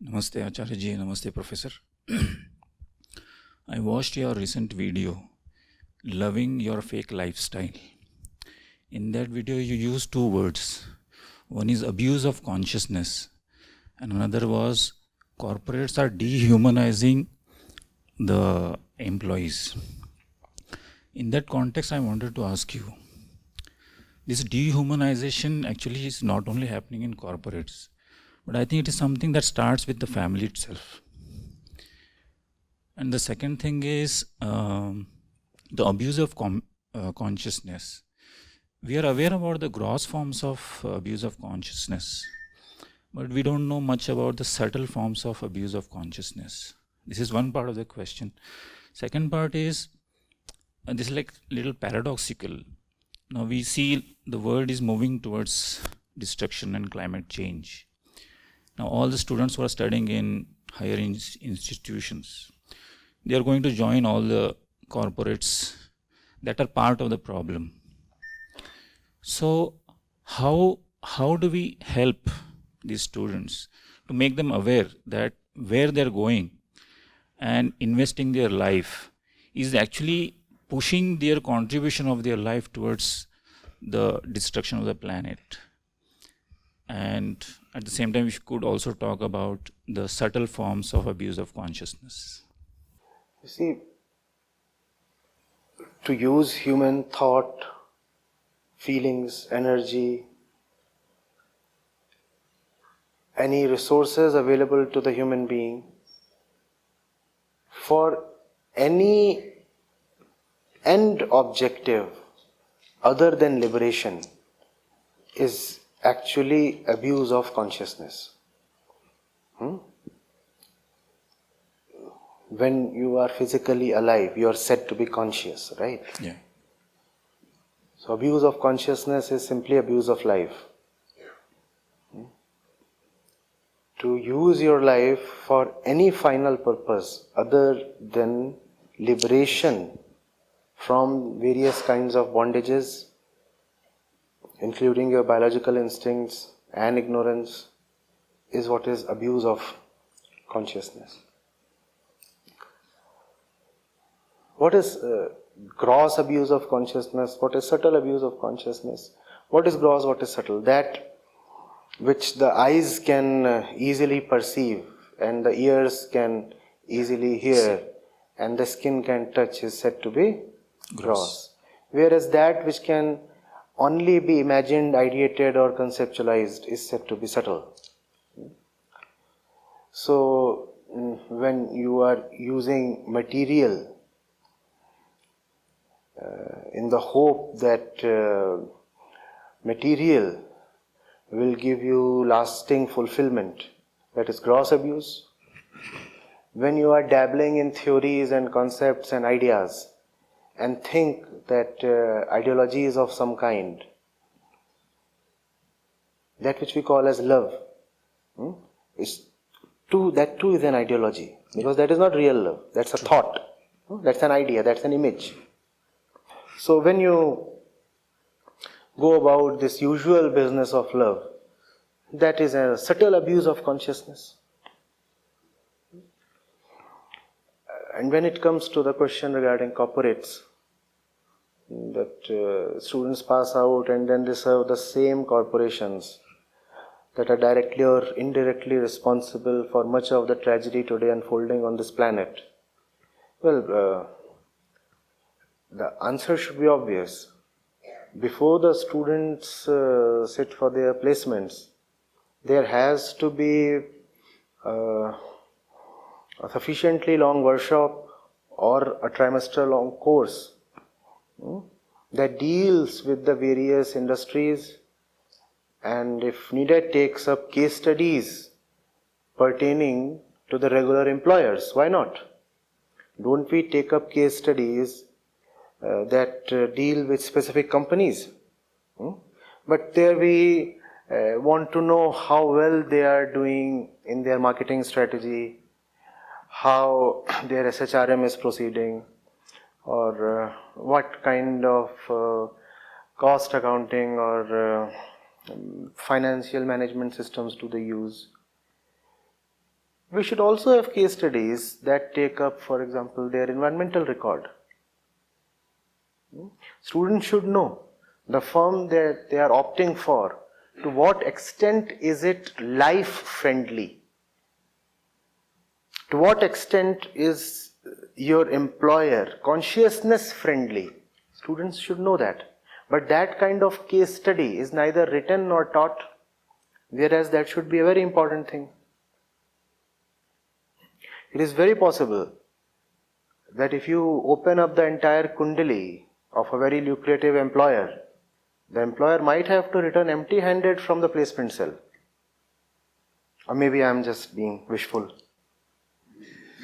Namaste Acharya ji, Namaste Professor. I watched your recent video, Loving Your Fake Lifestyle. In that video you used two words. One is abuse of consciousness and another was corporates are dehumanizing the employees. In that context I wanted to ask you, this dehumanization actually is not only happening in corporates, but I think it is something that starts with the family itself. And the second thing is the abuse of consciousness. We are aware about the gross forms of abuse of consciousness, but we don't know much about the subtle forms of abuse of consciousness. This is one part of the question. Second part is, this is like little paradoxical. Now we see the world is moving towards destruction and climate change. Now all the students who are studying in higher institutions, they are going to join all the corporates that are part of the problem. So how do we help these students to make them aware that where they're going and investing their life is actually pushing their contribution of their life towards the destruction of the planet? And at the same time, we could also talk about the subtle forms of abuse of consciousness. You see, to use human thought, feelings, energy, any resources available to the human being for any end objective other than liberation is actually abuse of consciousness. When you are physically alive, you are said to be conscious, right? Yeah. So abuse of consciousness is simply abuse of life. To use your life for any final purpose other than liberation from various kinds of bondages, including your biological instincts and ignorance, is what is abuse of consciousness. What is gross abuse of consciousness? What is subtle abuse of consciousness? What is gross, what is subtle? That which the eyes can easily perceive and the ears can easily hear and the skin can touch is said to be gross. Whereas that which can only be imagined, ideated or conceptualized is said to be subtle. So when you are using material in the hope that material will give you lasting fulfillment, that is gross abuse. When you are dabbling in theories and concepts and ideas and think that ideology is of some kind, that which we call as love, that too is an ideology, because that is not real love, that's a thought, that's an idea, that's an image. So when you go about this usual business of love, that is a subtle abuse of consciousness. And when it comes to the question regarding corporates, that students pass out and then they serve the same corporations that are directly or indirectly responsible for much of the tragedy today unfolding on this planet. Well, the answer should be obvious. Before the students sit for their placements, there has to be a sufficiently long workshop or a trimester long course that deals with the various industries and if needed takes up case studies pertaining to the regular employers. Why not? Don't we take up case studies that deal with specific companies? But there we want to know how well they are doing in their marketing strategy, how their SHRM is proceeding, or what kind of cost accounting or financial management systems do they use. we should also have case studies that take up, for example, their environmental record. Students should know the firm that they are opting for, to what extent is it life friendly? To what extent is your employer consciousness friendly? Students should know that. But that kind of case study is neither written nor taught, whereas that should be a very important thing. It is very possible that if you open up the entire kundali of a very lucrative employer, the employer might have to return empty-handed from the placement cell. Or maybe I am just being wishful.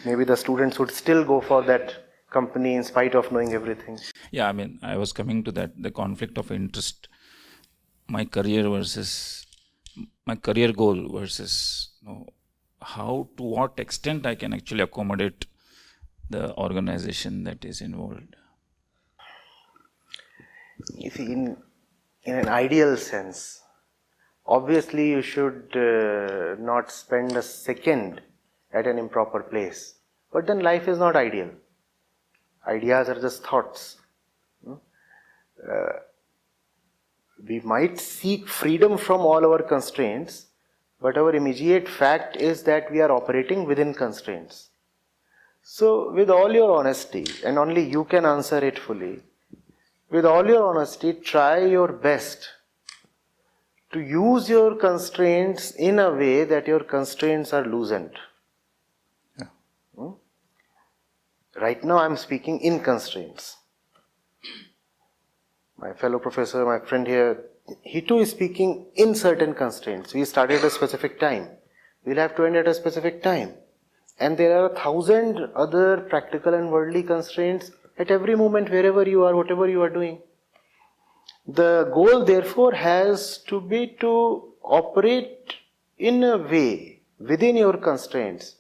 Maybe the students would still go for that company in spite of knowing everything. Yeah, I mean, I was coming to that, the conflict of interest, my career versus my career goal versus how, to what extent I can actually accommodate the organization that is involved. You see, in an ideal sense, obviously you should not spend a second at an improper place. But then life is not ideal. Ideas are just thoughts. We might seek freedom from all our constraints, but our immediate fact is that we are operating within constraints. So, with all your honesty, and only you can answer it fully, with all your honesty, try your best to use your constraints in a way that your constraints are loosened. Right now I am speaking in constraints. My fellow professor, my friend here, he too is speaking in certain constraints. We started at a specific time. We'll have to end at a specific time. And there are 1,000 other practical and worldly constraints at every moment, wherever you are, whatever you are doing. The goal therefore has to be to operate in a way within your constraints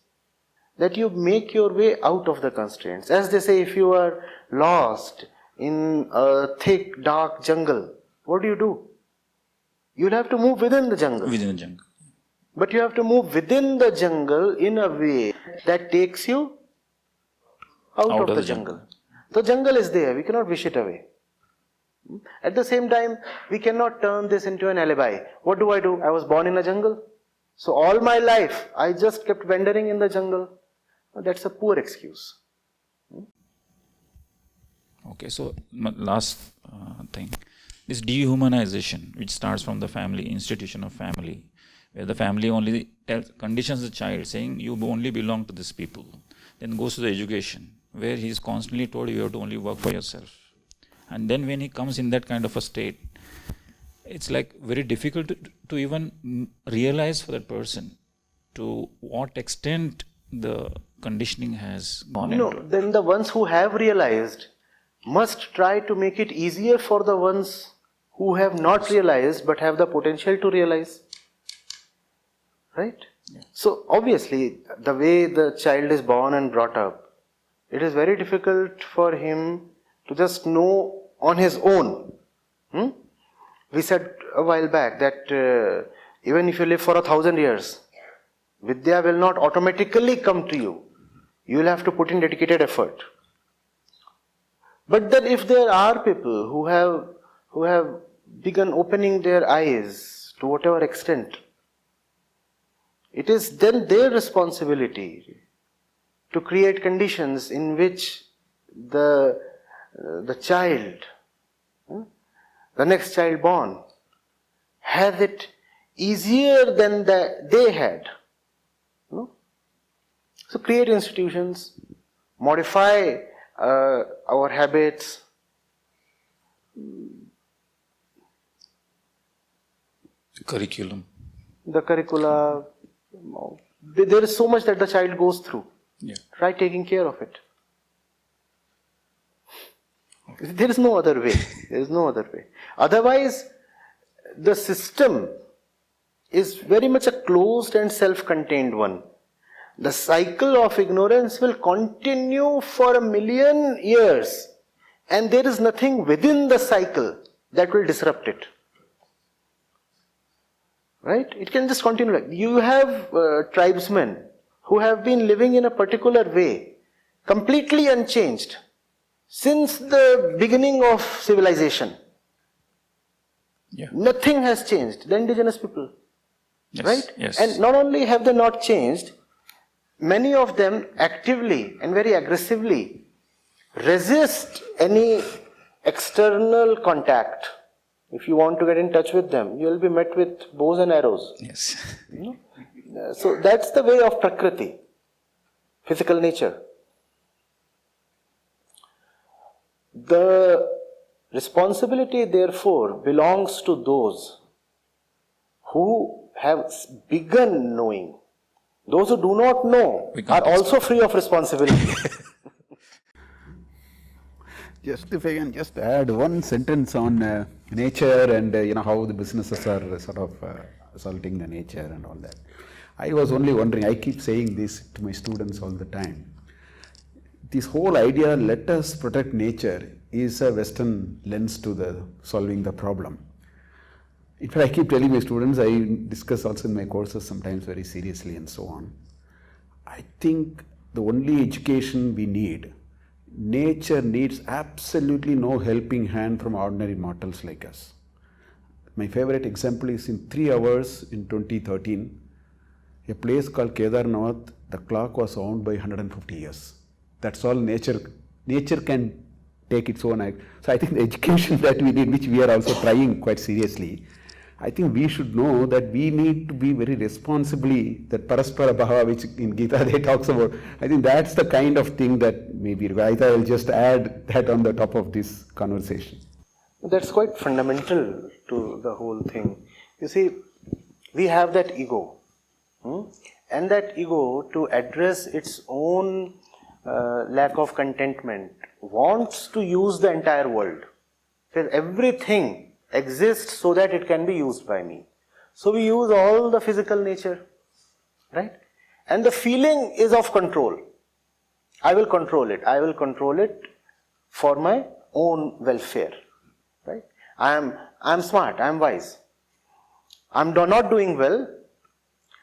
that you make your way out of the constraints. As they say, if you are lost in a thick, dark jungle, what do? You'll have to move within the jungle. Within the jungle. But you have to move within the jungle in a way that takes you out of the jungle. The jungle is there, we cannot wish it away. At the same time, we cannot turn this into an alibi. What do? I was born in a jungle. So all my life, I just kept wandering in the jungle. That's a poor excuse. Okay, so last thing, this dehumanization, which starts from the family, institution of family, where the family only conditions the child, saying you only belong to these people. Then goes to the education, where he is constantly told you have to only work for yourself. And then when he comes in that kind of a state, it's like very difficult to even realize for that person to what extent the conditioning has gone into. Then the ones who have realized must try to make it easier for the ones who have not realized but have the potential to realize. Right? Yeah. So obviously, the way the child is born and brought up, it is very difficult for him to just know on his own. We said a while back that even if you live for 1,000 years, Vidya will not automatically come to you. You will have to put in dedicated effort. But then if there are people who have begun opening their eyes to whatever extent, it is then their responsibility to create conditions in which the child, the next child born, has it easier than they had. So create institutions, modify our habits. Curriculum. The curricula. There is so much that the child goes through. Yeah. Try taking care of it. There is no other way. There is no other way. Otherwise, the system is very much a closed and self-contained one. The cycle of ignorance will continue for 1,000,000 years, and there is nothing within the cycle that will disrupt it. Right? It can just continue. You have tribesmen who have been living in a particular way, completely unchanged, since the beginning of civilization. Yeah. Nothing has changed. The indigenous people. Yes. Right? Yes. And not only have they not changed, many of them actively and very aggressively resist any external contact. If you want to get in touch with them, you will be met with bows and arrows. Yes. So that's the way of Prakriti, physical nature. The responsibility, therefore, belongs to those who have begun knowing. Those who do not know are also free of responsibility. Just if I can just add one sentence on nature and how the businesses are sort of assaulting the nature and all that. I was only wondering, I keep saying this to my students all the time. This whole idea, let us protect nature, is a Western lens to solving the problem. In fact, I keep telling my students, I discuss also in my courses sometimes very seriously and so on. I think the only education we need, nature needs absolutely no helping hand from ordinary mortals like us. My favorite example is in 3 hours in 2013, a place called Kedarnath, the clock was owned by 150 years. That's all nature can take its own act. So I think the education that we need, which we are also trying quite seriously, I think we should know that we need to be very responsibly, that Paraspara Bhava, which in Gita they talks about, I think that's the kind of thing that maybe required. I will just add that on the top of this conversation. That's quite fundamental to the whole thing. You see, we have that ego. And that ego, to address its own lack of contentment, wants to use the entire world. Because everything exists so that it can be used by me. So we use all the physical nature, right? And the feeling is of control. I will control it. I will control it for my own welfare, right? I am smart. I am wise. I am not doing well.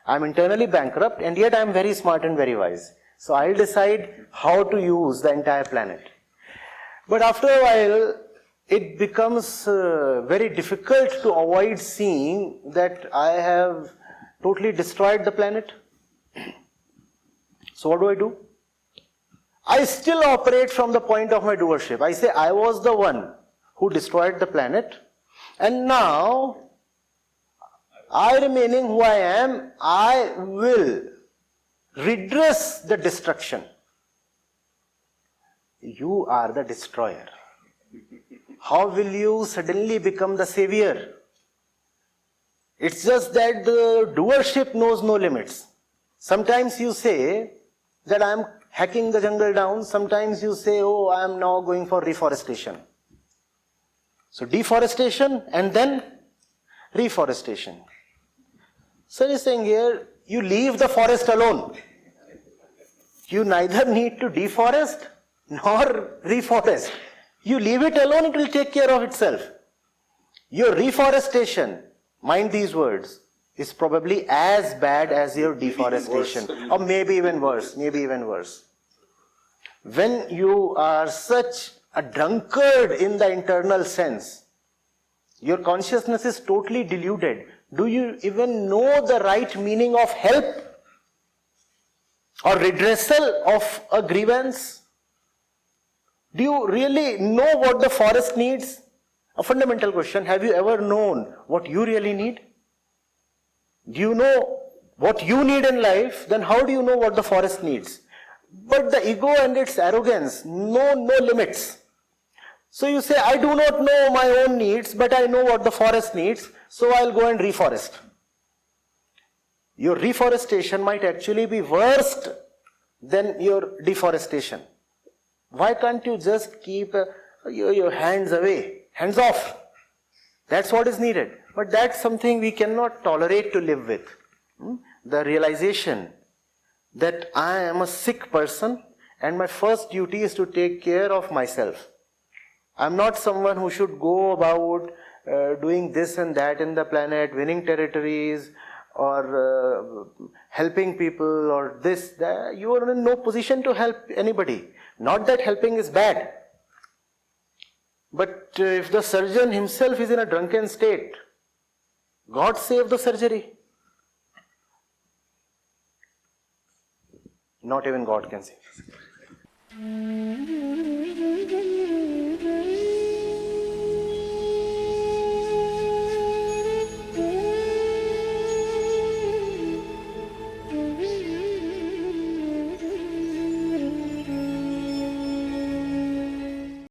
I am internally bankrupt, and yet I am very smart and very wise. So I will decide how to use the entire planet. But after a while, it becomes very difficult to avoid seeing that I have totally destroyed the planet. So what do? I still operate from the point of my doership. I say I was the one who destroyed the planet, and now I remaining who I am, I will redress the destruction. You are the destroyer. How will you suddenly become the savior? It's just that the doership knows no limits. Sometimes you say that I am hacking the jungle down. Sometimes you say, oh, I am now going for reforestation. So deforestation and then reforestation. So he's saying here, you leave the forest alone. You neither need to deforest nor reforest. You leave it alone, it will take care of itself. Your reforestation, mind these words, is probably as bad as your deforestation. Or maybe even worse, When you are such a drunkard in the internal sense, your consciousness is totally deluded. Do you even know the right meaning of help or redressal of a grievance? Do you really know what the forest needs? A fundamental question. Have you ever known what you really need? Do you know what you need in life? Then how do you know what the forest needs? But the ego and its arrogance know no limits. So you say, I do not know my own needs, but I know what the forest needs, so I'll go and reforest. Your reforestation might actually be worse than your deforestation. Why can't you just keep your hands away, hands off? That's what is needed. But that's something we cannot tolerate to live with. The realization that I am a sick person and my first duty is to take care of myself. I'm not someone who should go about doing this and that in the planet, winning territories, or helping people or this, that, you are in no position to help anybody. Not that helping is bad. But if the surgeon himself is in a drunken state, God save the surgery. Not even God can save the surgery.